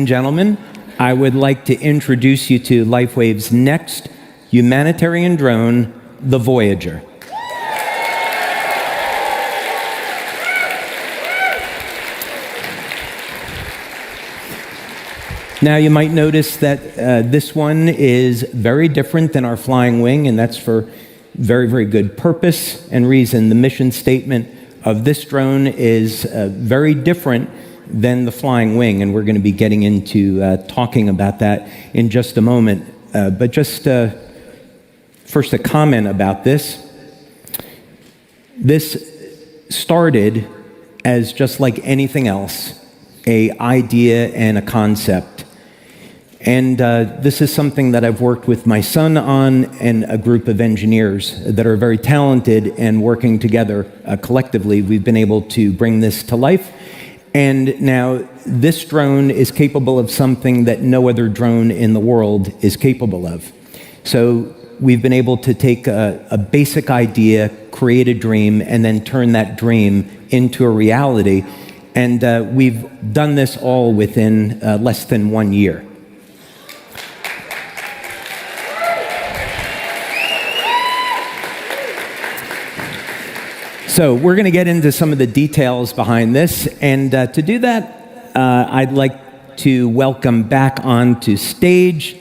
and gentlemen, I would like to introduce you to LifeWave's next humanitarian drone, the Voyager. Now, you might notice that this one is very different than our flying wing, and that's for very, very good purpose and reason. The mission statement of this drone is very different than the flying wing, and we're going to be getting into talking about that in just a moment. But just first a comment about this. This started as just like anything else, an idea and a concept. And this is something that I've worked with my son on and a group of engineers that are very talented, and working together collectively, we've been able to bring this to life. And now this drone is capable of something that no other drone in the world is capable of. So we've been able to take a basic idea, create a dream, and then turn that dream into a reality. And we've done this all within less than 1 year. So we're going to get into some of the details behind this, and to do that, I'd like to welcome back onto stage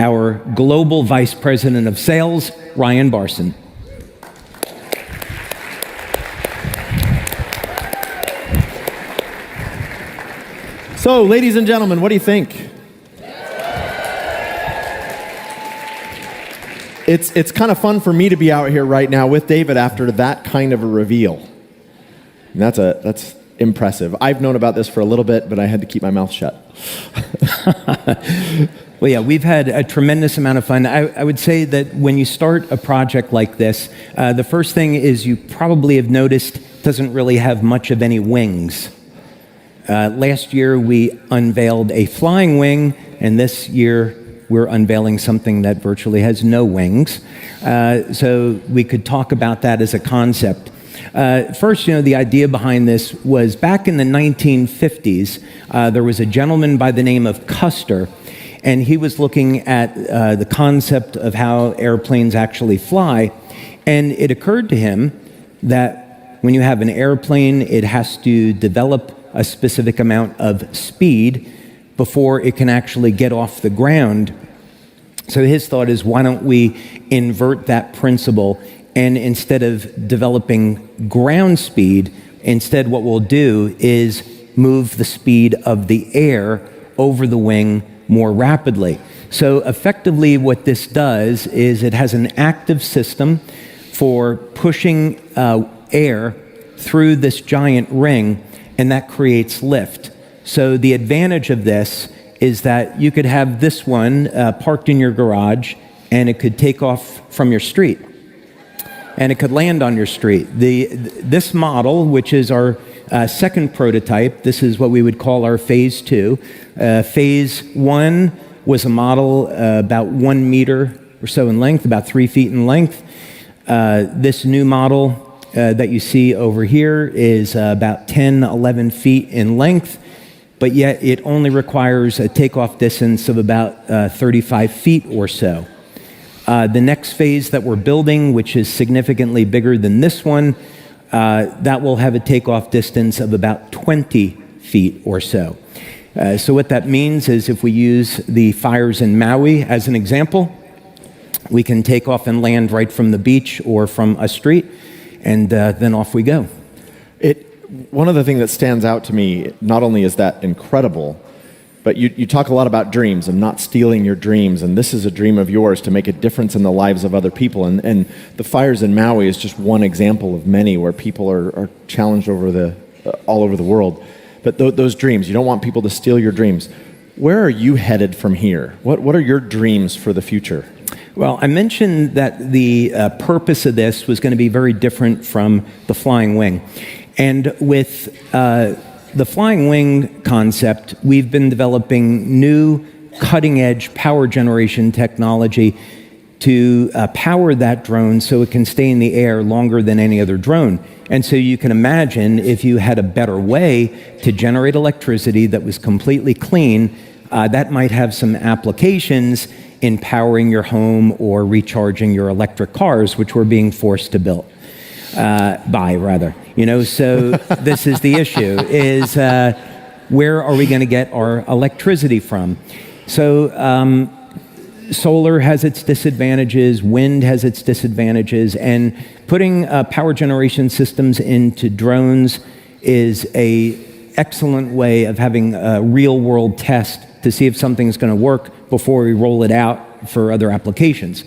our Global Vice President of Sales, Ryan Barson. So, ladies and gentlemen, what do you think? It's kind of fun for me to be out here right now with David after that kind of a reveal. And that's impressive. I've known about this for a little bit, but I had to keep my mouth shut. Well, yeah, we've had a tremendous amount of fun. I would say that when you start a project like this, the first thing is you probably have noticed it doesn't really have much of any wings. Last year, we unveiled a flying wing, and this year, we're unveiling something that virtually has no wings. So we could talk about that as a concept. First, the idea behind this was back in the 1950s, there was a gentleman by the name of Custer, and he was looking at the concept of how airplanes actually fly, and it occurred to him that when you have an airplane, it has to develop a specific amount of speed before it can actually get off the ground. So his thought is, why don't we invert that principle, and instead of developing ground speed, instead what we'll do is move the speed of the air over the wing more rapidly. So effectively what this does is it has an active system for pushing air through this giant ring, and that creates lift. So the advantage of this is that you could have this one parked in your garage, and it could take off from your street, and it could land on your street. This model, which is our second prototype, this is what we would call our phase 2. Phase 1 was a model about 1 meter or so in length, about 3 feet in length. This new model that you see over here is about 10, 11 feet in length, but yet it only requires a takeoff distance of about 35 feet or so. The next phase that we're building, which is significantly bigger than this one, that will have a takeoff distance of about 20 feet or so. So what that means is if we use the fires in Maui as an example, we can take off and land right from the beach or from a street, and then off we go. One of the things that stands out to me, not only is that incredible, but you talk a lot about dreams and not stealing your dreams, and this is a dream of yours to make a difference in the lives of other people. And the fires in Maui is just one example of many where people are challenged all over the world. But those dreams, you don't want people to steal your dreams. Where are you headed from here? What are your dreams for the future? Well, I mentioned that the purpose of this was going to be very different from the flying wing. And with the flying wing concept, we've been developing new cutting-edge power generation technology to power that drone so it can stay in the air longer than any other drone. And so you can imagine if you had a better way to generate electricity that was completely clean, that might have some applications in powering your home or recharging your electric cars, which we're being forced to buy rather. So this is the issue, is where are we going to get our electricity from? So solar has its disadvantages, wind has its disadvantages, and putting power generation systems into drones is an excellent way of having a real-world test to see if something's going to work before we roll it out for other applications.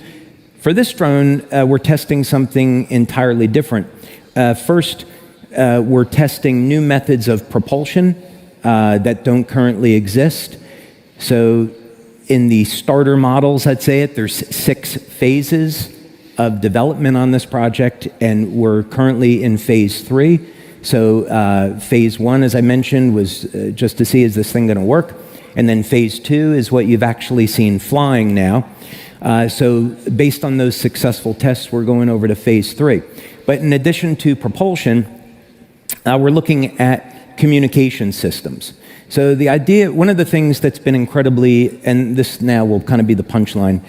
For this drone, we're testing something entirely different. First, we're testing new methods of propulsion that don't currently exist. So in the starter models, I'd say there's 6 phases of development on this project, and we're currently in phase 3. So phase 1, as I mentioned, was just to see, is this thing going to work? And then phase 2 is what you've actually seen flying now. So based on those successful tests, we're going over to phase 3. But in addition to propulsion, we're looking at communication systems. So the idea, one of the things that's been incredibly, and this now will kind of be the punchline,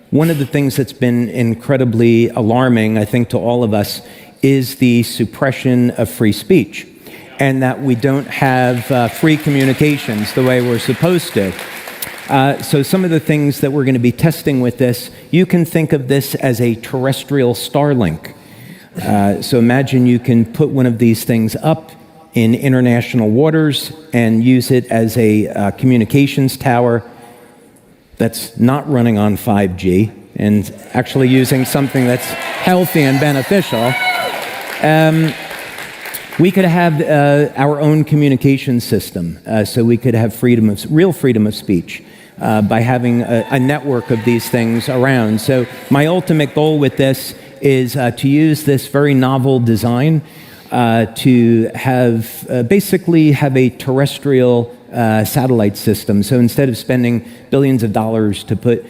one of the things that's been incredibly alarming, I think, to all of us is the suppression of free speech, and that we don't have free communications the way we're supposed to. So some of the things that we're going to be testing with this, you can think of this as a terrestrial Starlink. So imagine you can put one of these things up in international waters and use it as a communications tower that's not running on 5G and actually using something that's healthy and beneficial. We could have our own communication system, so we could have real freedom of speech by having a network of these things around. So my ultimate goal with this is to use this very novel design to have basically have a terrestrial satellite system. So instead of spending billions of dollars to put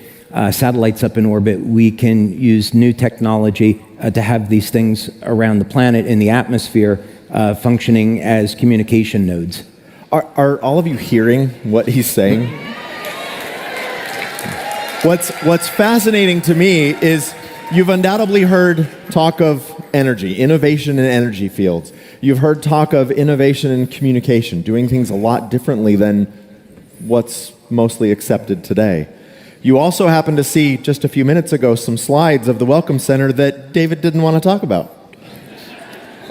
satellites up in orbit, we can use new technology to have these things around the planet in the atmosphere functioning as communication nodes. Are all of you hearing what he's saying? What's fascinating to me is you've undoubtedly heard talk of energy, innovation in energy fields. You've heard talk of innovation in communication, doing things a lot differently than what's mostly accepted today. You also happened to see, just a few minutes ago, some slides of the Welcome Center that David didn't want to talk about.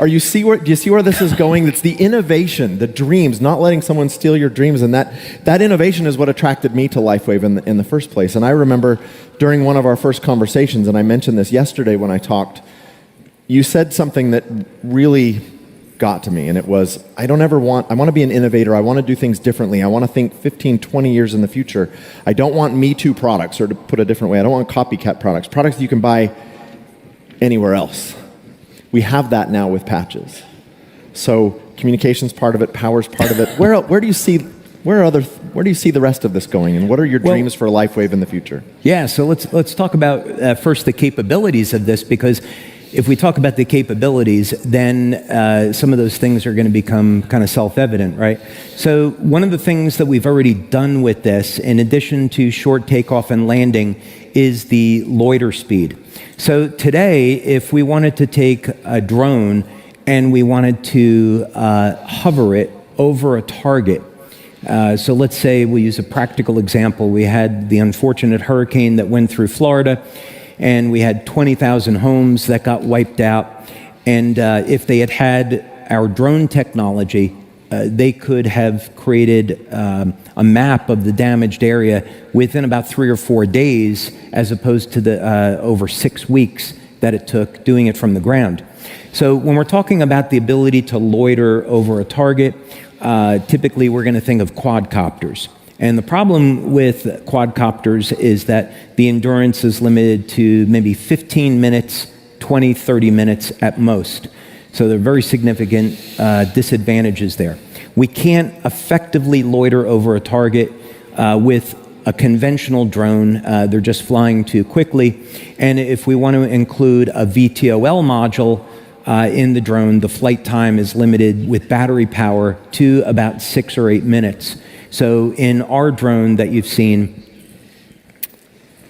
Do you see where this is going? It's the innovation, the dreams, not letting someone steal your dreams, and that innovation is what attracted me to LifeWave in the first place. And I remember during one of our first conversations, and I mentioned this yesterday when I talked, you said something that really got to me, and it was, I want to be an innovator, I want to do things differently, I want to think 15, 20 years in the future. I don't want Me Too products, or to put it a different way, I don't want copycat products that you can buy anywhere else. We have that now with patches. So communication's part of it, power's part of it. Where do you see the rest of this going, and what are your dreams for LifeWave in the future? Yeah, so let's talk about first the capabilities of this, because if we talk about the capabilities, then some of those things are going to become kind of self-evident, right? So one of the things that we've already done with this, in addition to short takeoff and landing, is the loiter speed. So today, if we wanted to take a drone and we wanted to hover it over a target, so let's say we'll use a practical example. We had the unfortunate hurricane that went through Florida, and we had 20,000 homes that got wiped out. And if they had our drone technology, they could have created a map of the damaged area within about 3 or 4 days, as opposed to the over 6 weeks that it took doing it from the ground. So when we're talking about the ability to loiter over a target, typically we're going to think of quadcopters. And the problem with quadcopters is that the endurance is limited to maybe 15 minutes, 20, 30 minutes at most. So there are very significant disadvantages there. We can't effectively loiter over a target with a conventional drone. They're just flying too quickly. And if we want to include a VTOL module in the drone, the flight time is limited with battery power to about 6 or 8 minutes. So in our drone that you've seen,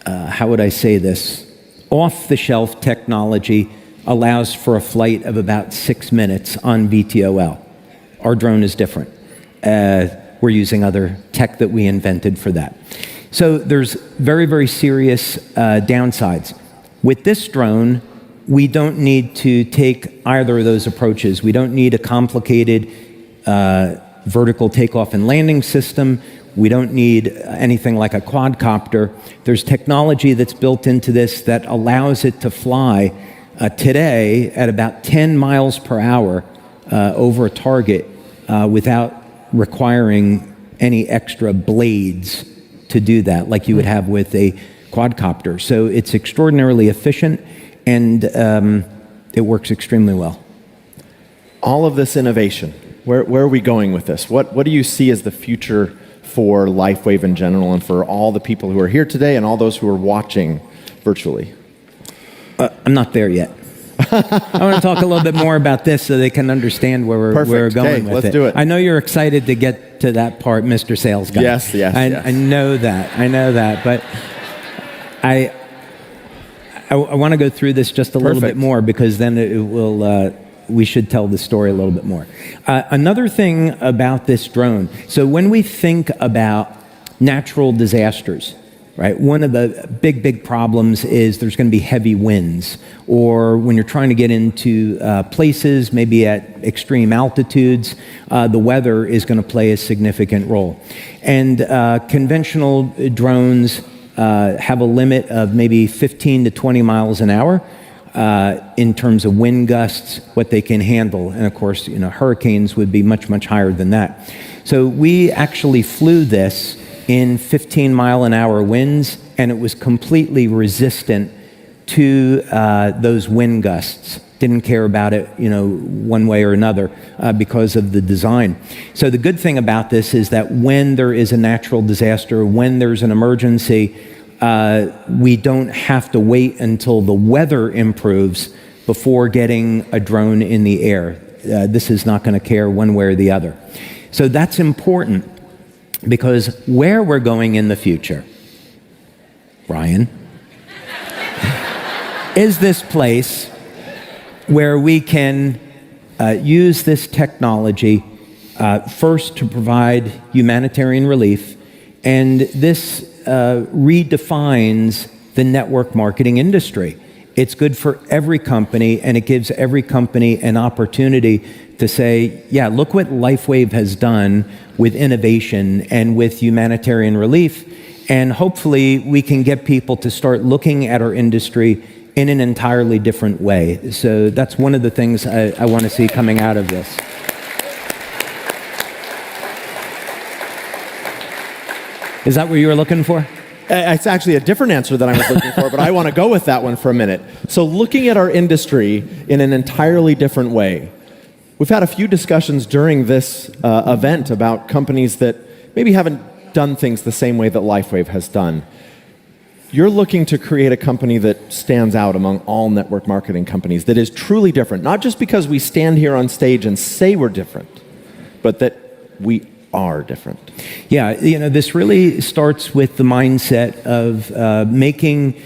how would I say this? Off-the-shelf technology allows for a flight of about 6 minutes on VTOL. Our drone is different. We're using other tech that we invented for that. So there's very, very serious downsides. With this drone, we don't need to take either of those approaches. We don't need a complicated vertical takeoff and landing system. We don't need anything like a quadcopter. There's technology that's built into this that allows it to fly today at about 10 miles per hour over a target without requiring any extra blades to do that, like you would have with a quadcopter. So it's extraordinarily efficient, and it works extremely well. All of this innovation, where are we going with this? What do you see as the future for LifeWave in general, and for all the people who are here today and all those who are watching virtually? I'm not there yet. I want to talk a little bit more about this so they can understand where we're going with let's it. do it. I know you're excited to get to that part, Mr. Sales Guy. Yes. I know that, but I want to go through this just a little bit more, because then it will. We should tell the story a little bit more. Another thing about this drone, so when we think about natural disasters, right, one of the big problems is there's going to be heavy winds, or when you're trying to get into places, maybe at extreme altitudes, the weather is going to play a significant role. And conventional drones have a limit of maybe 15 to 20 miles an hour. In terms of wind gusts, what they can handle. And of course, hurricanes would be much higher than that. So we actually flew this in 15-mile-an-hour winds, and it was completely resistant to those wind gusts. Didn't care about it, one way or another, because of the design. So the good thing about this is that when there is a natural disaster, when there's an emergency, we don't have to wait until the weather improves before getting a drone in the air. This is not going to care one way or the other. So that's important, because where we're going in the future, Brian, is this place where we can use this technology first to provide humanitarian relief, and this redefines the network marketing industry. It's good for every company, and it gives every company an opportunity to say, yeah, look what LifeWave has done with innovation and with humanitarian relief, and hopefully we can get people to start looking at our industry in an entirely different way. So that's one of the things I want to see coming out of this. Is that what you were looking for? It's actually a different answer than I was looking for, but I want to go with that one for a minute. So looking at our industry in an entirely different way. We've had a few discussions during this event about companies that maybe haven't done things the same way that LifeWave has done. You're looking to create a company that stands out among all network marketing companies, that is truly different, not just because we stand here on stage and say we're different, but that we are different. Yeah, this really starts with the mindset of making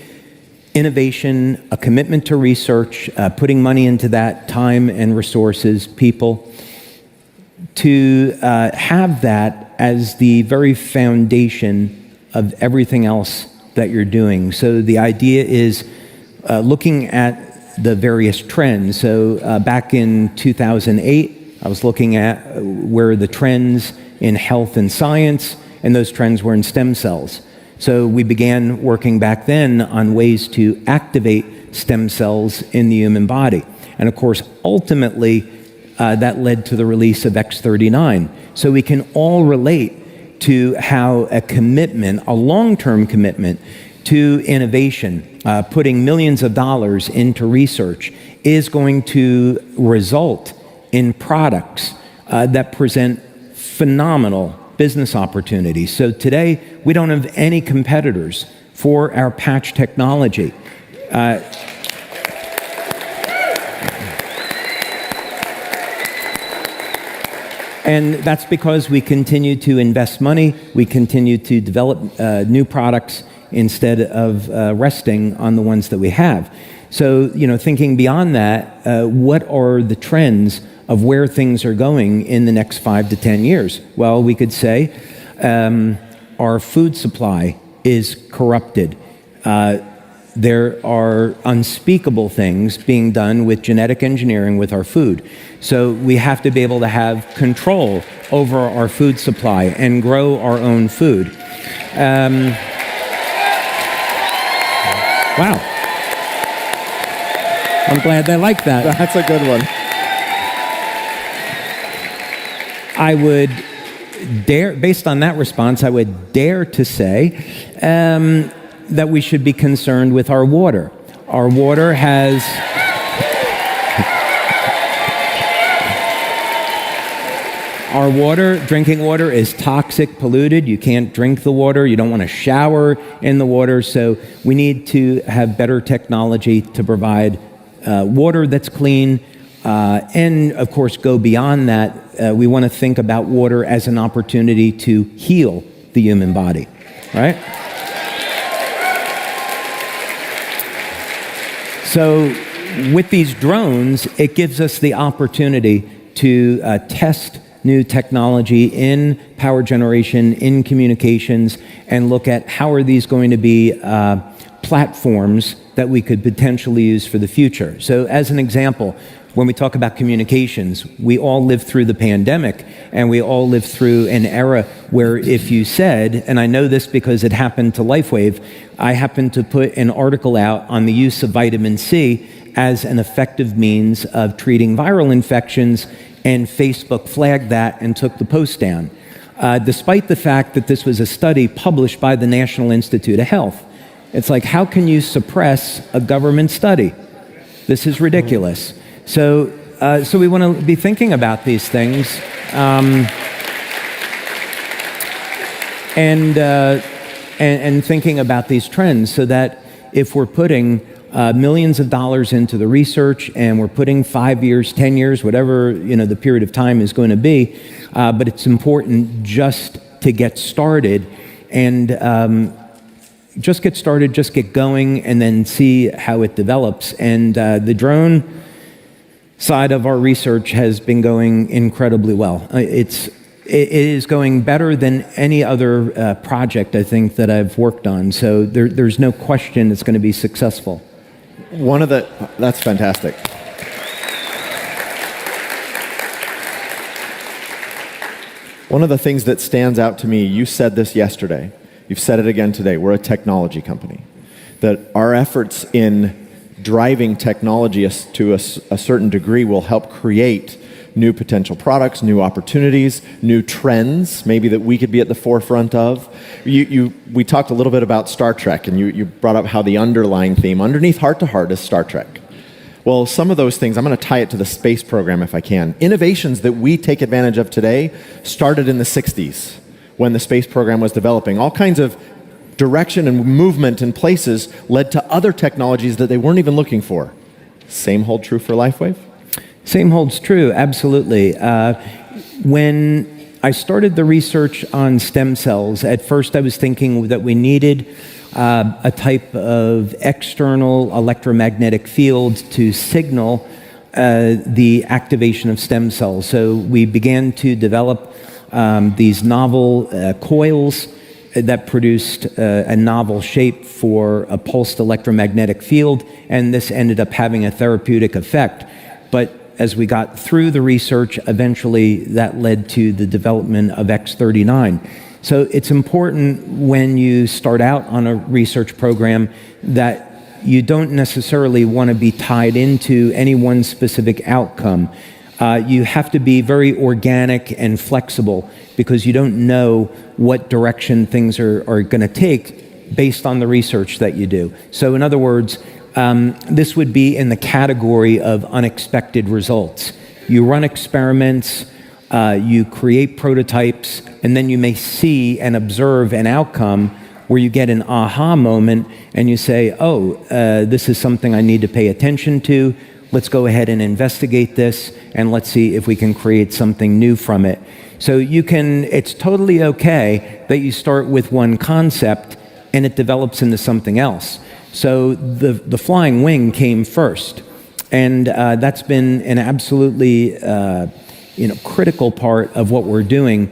innovation a commitment to research, putting money into that, time and resources, people, to have that as the very foundation of everything else that you're doing. So the idea is looking at the various trends. So back in 2008, I was looking at where the trends in health and science, and those trends were in stem cells. So we began working back then on ways to activate stem cells in the human body. And of course, ultimately, that led to the release of X39. So we can all relate to how a commitment, a long-term commitment to innovation, putting millions of dollars into research, is going to result in products that present phenomenal business opportunities. So today, we don't have any competitors for our patch technology. And that's because we continue to invest money, we continue to develop new products instead of resting on the ones that we have. So, thinking beyond that, what are the trends of where things are going in the next 5 to 10 years? Well, we could say our food supply is corrupted. There are unspeakable things being done with genetic engineering with our food. So we have to be able to have control over our food supply and grow our own food. Wow. I'm glad they like that. That's a good one. I would dare, based on that response, I would dare to say that we should be concerned with our water. Our water has... Our water, drinking water, is toxic, polluted. You can't drink the water. You don't want to shower in the water. So we need to have better technology to provide water that's clean. And, of course, go beyond that. We want to think about water as an opportunity to heal the human body, right? So with these drones, it gives us the opportunity to test new technology in power generation, in communications, and look at how are these going to be platforms that we could potentially use for the future. So as an example, when we talk about communications, we all lived through the pandemic, and we all lived through an era where if you said, and I know this because it happened to LifeWave, I happened to put an article out on the use of vitamin C as an effective means of treating viral infections, and Facebook flagged that and took the post down, despite the fact that this was a study published by the National Institute of Health. It's like, how can you suppress a government study? This is ridiculous. So we want to be thinking about these things, and thinking about these trends, so that if we're putting millions of dollars into the research, and we're putting 5 years, 10 years, whatever the period of time is going to be, but it's important just to get started, and just get started, just get going, and then see how it develops. And the drone side of our research has been going incredibly well. It is going better than any other project, I think, that I've worked on. So there's no question it's going to be successful. That's fantastic. One of the things that stands out to me, you said this yesterday, you've said it again today, we're a technology company. That our efforts in driving technology to a certain degree will help create new potential products, new opportunities, new trends, maybe that we could be at the forefront of. We talked a little bit about Star Trek, and you brought up how the underlying theme, underneath Heart to Heart, is Star Trek. Well, some of those things, I'm going to tie it to the space program if I can. Innovations that we take advantage of today started in the 60s when the space program was developing. All kinds of direction and movement in places led to other technologies that they weren't even looking for. Same hold true for LifeWave? Same holds true, absolutely. When I started the research on stem cells, at first I was thinking that we needed a type of external electromagnetic field to signal the activation of stem cells. So we began to develop these novel coils that produced a novel shape for a pulsed electromagnetic field, and this ended up having a therapeutic effect. But as we got through the research, eventually that led to the development of X39. So it's important when you start out on a research program that you don't necessarily want to be tied into any one specific outcome. You have to be very organic and flexible, because you don't know what direction things are going to take based on the research that you do. So in other words, this would be in the category of unexpected results. You run experiments, You create prototypes, and then you may see and observe an outcome where you get an aha moment and you say, oh, this is something I need to pay attention to. Let's go ahead and investigate this, and let's see if we can create something new from it. So it's totally okay that you start with one concept and it develops into something else. So the flying wing came first, and that's been an absolutely critical part of what we're doing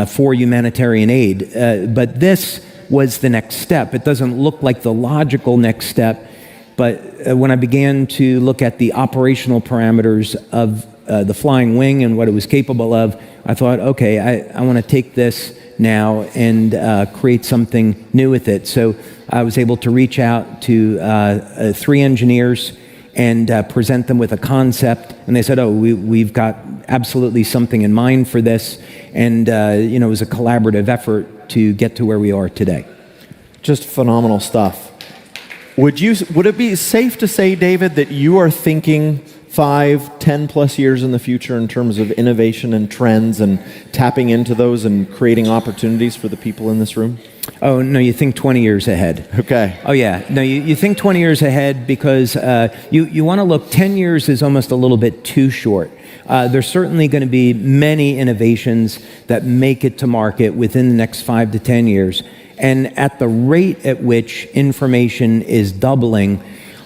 for humanitarian aid. But this was the next step. It doesn't look like the logical next step, but when I began to look at the operational parameters of the flying wing and what it was capable of, I thought, okay, I want to take this now and create something new with it. So I was able to reach out to 3 engineers and present them with a concept, and they said, oh, we've got absolutely something in mind for this, and it was a collaborative effort to get to where we are today. Just phenomenal stuff. Would it be safe to say, David, that you are thinking 5, 10 plus years in the future in terms of innovation and trends and tapping into those and creating opportunities for the people in this room? Oh, no, you think 20 years ahead. Okay. Oh, yeah. No, you think 20 years ahead because you want to look, 10 years is almost a little bit too short. There's certainly going to be many innovations that make it to market within the next 5 to 10 years. And at the rate at which information is doubling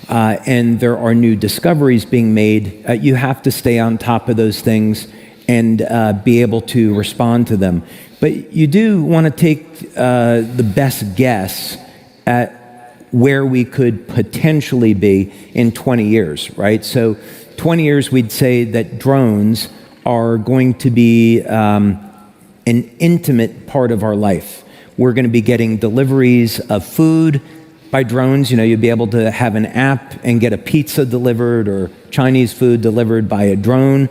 and there are new discoveries being made, you have to stay on top of those things and be able to respond to them. But you do want to take the best guess at where we could potentially be in 20 years, right? So 20 years, we'd say that drones are going to be an intimate part of our life. We're going to be getting deliveries of food by drones. You'll be able to have an app and get a pizza delivered or Chinese food delivered by a drone.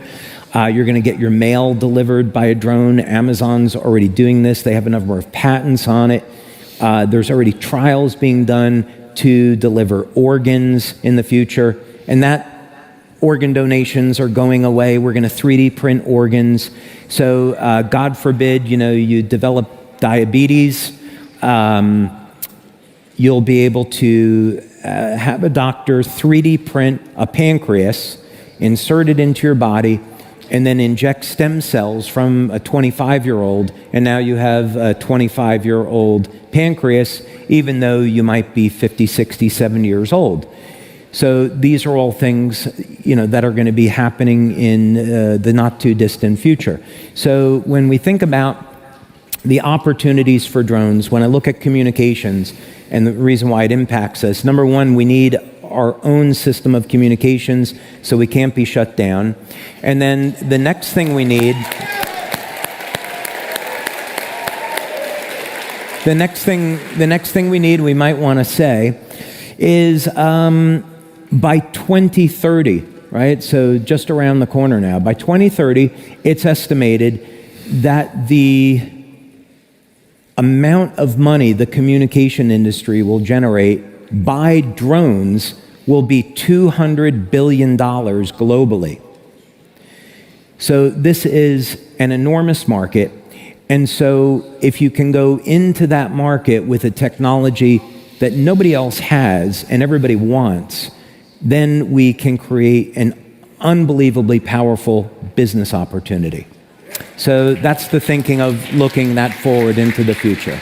You're going to get your mail delivered by a drone. Amazon's already doing this. They have a number of patents on it. There's already trials being done to deliver organs in the future. And that organ donations are going away. We're going to 3D print organs. So God forbid, you develop diabetes. You'll be able to have a doctor 3D print a pancreas, insert it into your body, and then inject stem cells from a 25-year-old, and now you have a 25-year-old pancreas, even though you might be 50, 60, 70 years old. So these are all things, that are going to be happening in the not-too-distant future. So when we think about the opportunities for drones, when I look at communications and the reason why it impacts us, number one, we need our own system of communications, so we can't be shut down. And then the next thing we need, the next thing we need, we might want to say, is by 2030, right? So just around the corner now. By 2030, it's estimated that the amount of money the communication industry will generate by drones will be $200 billion globally. So this is an enormous market. And so if you can go into that market with a technology that nobody else has and everybody wants, then we can create an unbelievably powerful business opportunity. So that's the thinking of looking that forward into the future.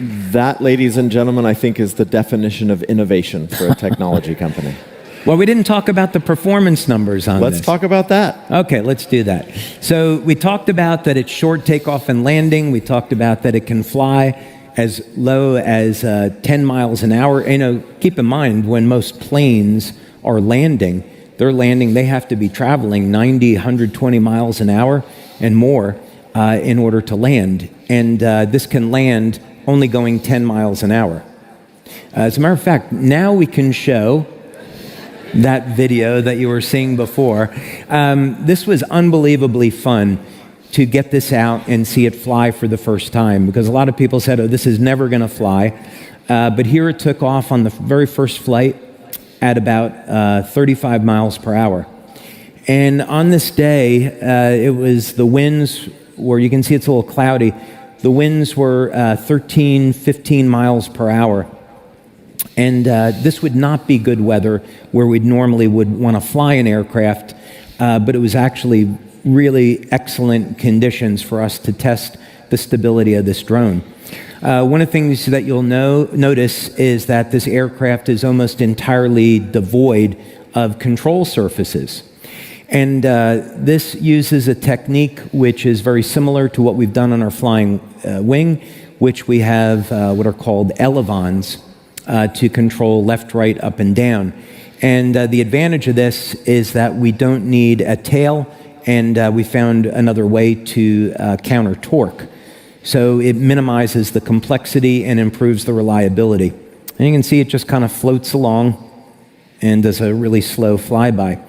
That, ladies and gentlemen, I think is the definition of innovation for a technology company. Well, we didn't talk about the performance numbers on this. Let's talk about that. Okay, let's do that. So we talked about that it's short takeoff and landing. We talked about that it can fly as low as 10 miles an hour. Keep in mind, when most planes are landing, they have to be traveling 90, 120 miles an hour and more in order to land. And this can land only going 10 miles an hour. As a matter of fact, now we can show that video that you were seeing before. This was unbelievably fun to get this out and see it fly for the first time, because a lot of people said, oh, this is never going to fly. But here it took off on the very first flight at about 35 miles per hour. And on this day, the winds were, you can see it's a little cloudy, the winds were 13, 15 miles per hour. And this would not be good weather where we normally would want to fly an aircraft, but it was actually really excellent conditions for us to test the stability of this drone. One of the things that you'll notice is that this aircraft is almost entirely devoid of control surfaces. And this uses a technique which is very similar to what we've done on our flying wing, which we have what are called elevons to control left, right, up, and down. And the advantage of this is that we don't need a tail, and we found another way to counter torque. So it minimizes the complexity and improves the reliability. And you can see it just kind of floats along and does a really slow flyby.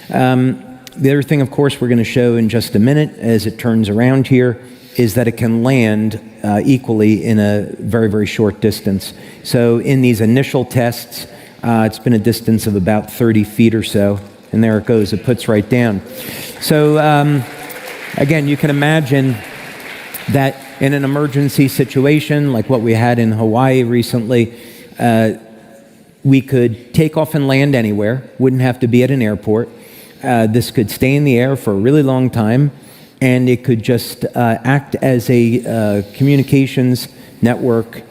The other thing, of course, we're going to show in just a minute as it turns around here is that it can land equally in a very, very short distance. So in these initial tests, it's been a distance of about 30 feet or so, and there it goes. It puts right down. So again, you can imagine that in an emergency situation like what we had in Hawaii recently, we could take off and land anywhere, wouldn't have to be at an airport. This could stay in the air for a really long time, and it could just act as a communications network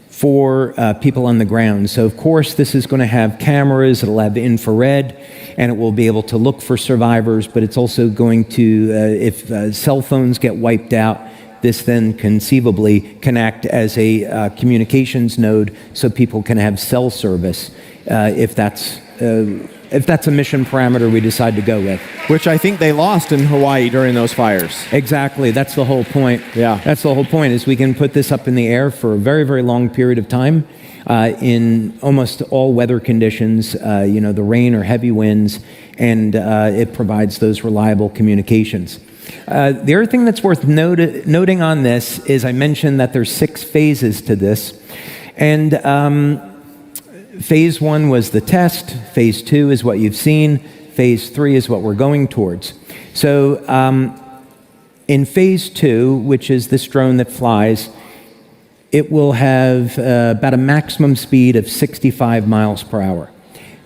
for people on the ground. So of course this is going to have cameras, it'll have infrared, and it will be able to look for survivors, but it's also going to, if cell phones get wiped out, this then conceivably can act as a communications node so people can have cell service if that's a mission parameter we decide to go with. Which I think they lost in Hawaii during those fires. Exactly. That's the whole point. Yeah. That's the whole point, is we can put this up in the air for a very, very long period of time in almost all weather conditions, the rain or heavy winds, and it provides those reliable communications. The other thing that's worth noting on this is I mentioned that there's 6 phases to this. And phase 1 was the test. Phase 2 is what you've seen. Phase 3 is what we're going towards. So in phase 2, which is this drone that flies, it will have about a maximum speed of 65 miles per hour.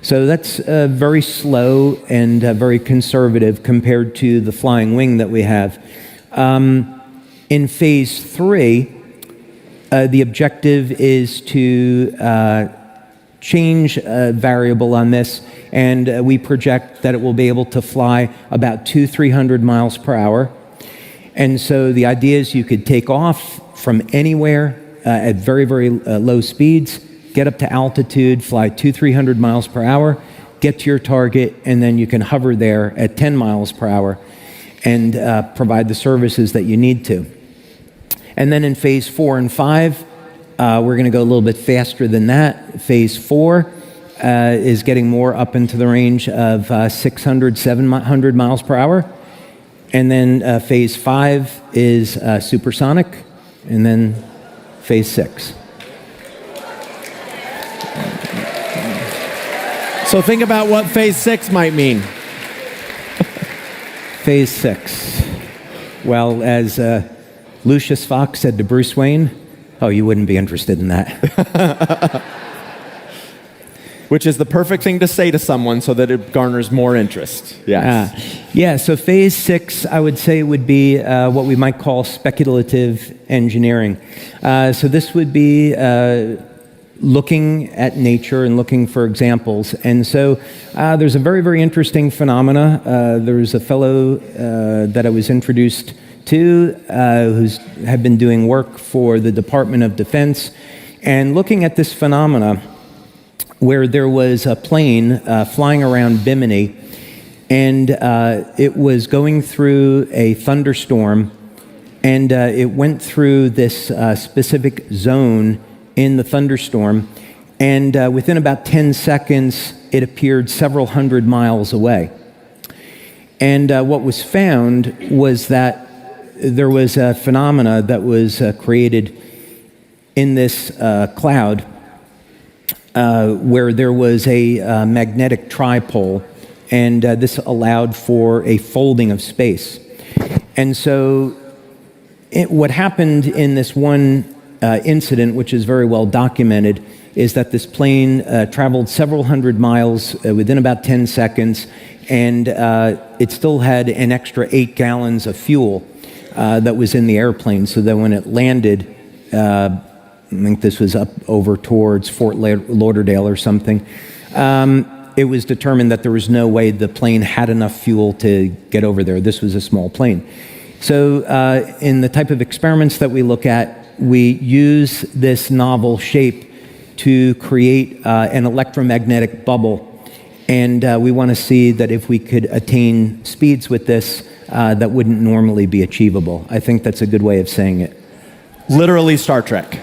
So that's very slow and very conservative compared to the flying wing that we have. In phase 3, the objective is to change a variable on this, and we project that it will be able to fly about 200-300 miles per hour. And so the idea is you could take off from anywhere at very, very low speeds, get up to altitude, fly 200-300 miles per hour, get to your target, and then you can hover there at 10 miles per hour and provide the services that you need to. And then in phase 4 and 5, we're going to go a little bit faster than that. Phase 4 is getting more up into the range of 600-700 miles per hour. And then phase 5 is supersonic, and then phase 6. So think about what phase 6 might mean. Phase 6. Well, as Lucius Fox said to Bruce Wayne, oh, you wouldn't be interested in that. Which is the perfect thing to say to someone so that it garners more interest. Yes. So phase 6, I would say, would be what we might call speculative engineering. So this would be looking at nature and looking for examples. And so there's a very, very interesting phenomena. There's a fellow that I was introduced to who's had been doing work for the Department of Defense and looking at this phenomena where there was a plane flying around Bimini, and it was going through a thunderstorm, and it went through this specific zone in the thunderstorm, and within about 10 seconds, it appeared several hundred miles away. And what was found was that there was a phenomena that was created in this cloud where there was a magnetic tripole, and this allowed for a folding of space. And so what happened in this one incident, which is very well documented, is that this plane traveled several hundred miles within about 10 seconds, and it still had an extra 8 gallons of fuel that was in the airplane, so that when it landed, I think this was up over towards Fort Lauderdale or something, it was determined that there was no way the plane had enough fuel to get over there. This was a small plane. So in the type of experiments that we look at, we use this novel shape to create an electromagnetic bubble. And we want to see that if we could attain speeds with this that wouldn't normally be achievable. I think that's a good way of saying it. Literally Star Trek.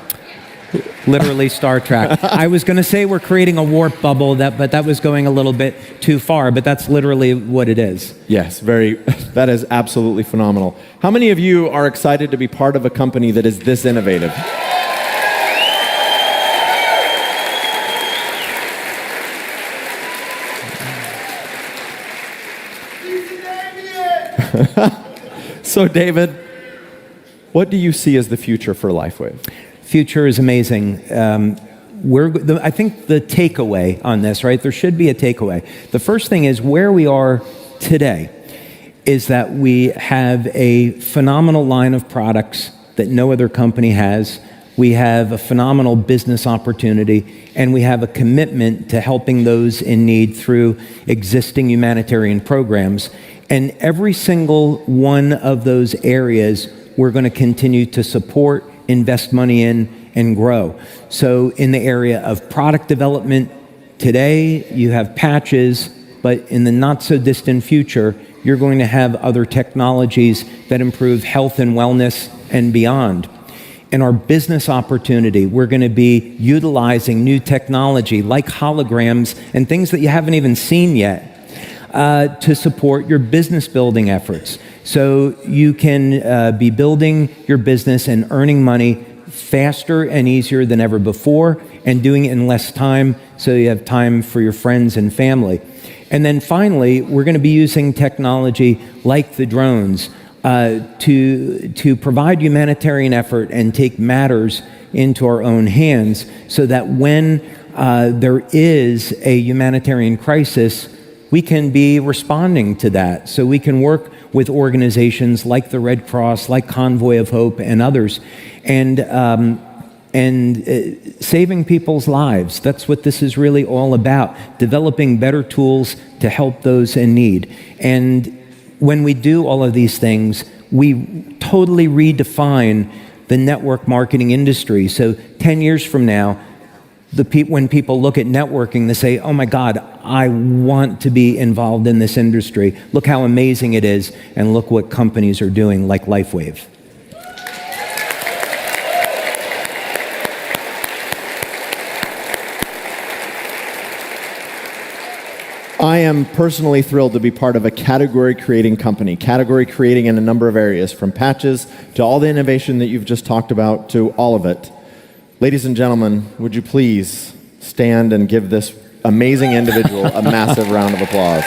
Literally Star Trek. I was going to say we're creating a warp bubble, but that was going a little bit too far, but that's literally what it is. Yes, that is absolutely phenomenal. How many of you are excited to be part of a company that is this innovative? So, David, what do you see as the future for LifeWave? Future is amazing. I think the takeaway on this, right? There should be a takeaway. The first thing is where we are today is that we have a phenomenal line of products that no other company has. We have a phenomenal business opportunity, and we have a commitment to helping those in need through existing humanitarian programs. And every single one of those areas we're going to continue to support, invest money in, and grow. So in the area of product development, today you have patches, but in the not so distant future, you're going to have other technologies that improve health and wellness and beyond. In our business opportunity, we're going to be utilizing new technology like holograms and things that you haven't even seen yet to support your business building efforts. So you can be building your business and earning money faster and easier than ever before, and doing it in less time so you have time for your friends and family. And then finally, we're going to be using technology like the drones to provide humanitarian effort and take matters into our own hands, so that when there is a humanitarian crisis, we can be responding to that. So we can work with organizations like the Red Cross, like Convoy of Hope, and others, and saving people's lives. That's what this is really all about, developing better tools to help those in need. And when we do all of these things, we totally redefine the network marketing industry. So 10 years from now, when people look at networking, they say, oh my God, I want to be involved in this industry. Look how amazing it is, and look what companies are doing, like LifeWave. I am personally thrilled to be part of a category-creating company, category-creating in a number of areas, from patches to all the innovation that you've just talked about to all of it. Ladies and gentlemen, would you please stand and give this amazing individual a massive round of applause?